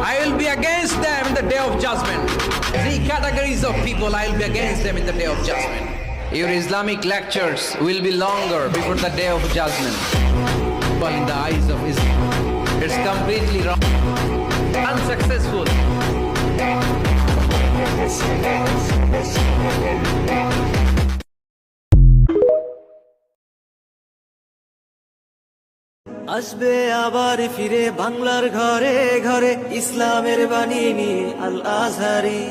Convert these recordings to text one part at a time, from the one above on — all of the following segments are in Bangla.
I will be against them in the day of judgment. Three categories of people, I will be against them in the day of judgment. Your Islamic lectures will be longer before the day of judgment. But in the eyes of Islam, it's completely wrong, unsuccessful. আসবে আবার ফিরে বাংলার ঘরে ঘরে ইসলামের বাণী নিয়ে আল আজহারি।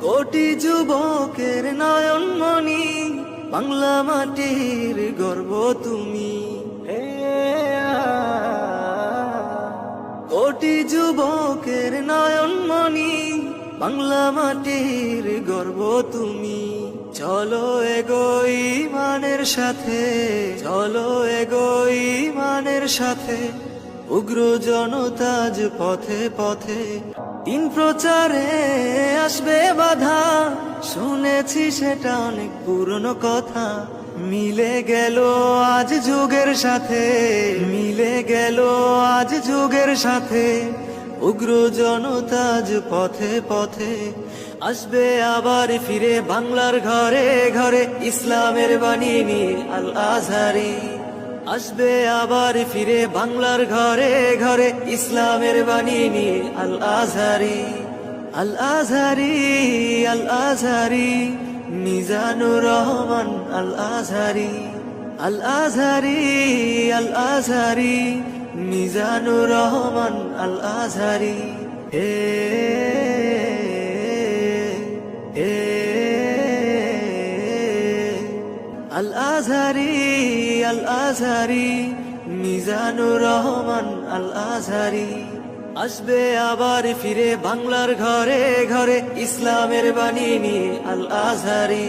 কোটি যুবকের নয়নমণি, বাংলা মাটির গর্ব তুমি। কোটি যুবকের নয়নমণি, বাংলা মাটির গর্ব তুমি। চলো এগোই মানের সাথে, চলো এগোই মানের সাথে, উগ্র জনতাজ পথে পথে। দিন প্রচারে আসবে বাধা, শুনেছি সেটা অনেক পুরনো কথা। মিলে গেল আজ যুগের সাথে, মিলে গেল আজ যুগের সাথে, উগ্র জনতাজ পথে পথে। আসবে আবার ফিরে বাংলার ঘরে ঘরে ইসলামের বাণী নিয়ে আল আজহারি। আসবে আবার ফিরে বাংলার ঘরে ঘরে ইসলামের বাণী নিয়ে আল আজহারি। আল আজহারি, আল আজহারি, মিজানুর রহমান আল আজহারি। আল আজহারি, আল আজহারি, মিজানুর রহমান আল আজহারি। আল আজহারি, আল আজহারি, মিজানুর রহমান আল আজহারি। আসবে আবার ফিরে বাংলার ঘরে ঘরে ইসলামের বাণী নিয়ে আল আজহারি।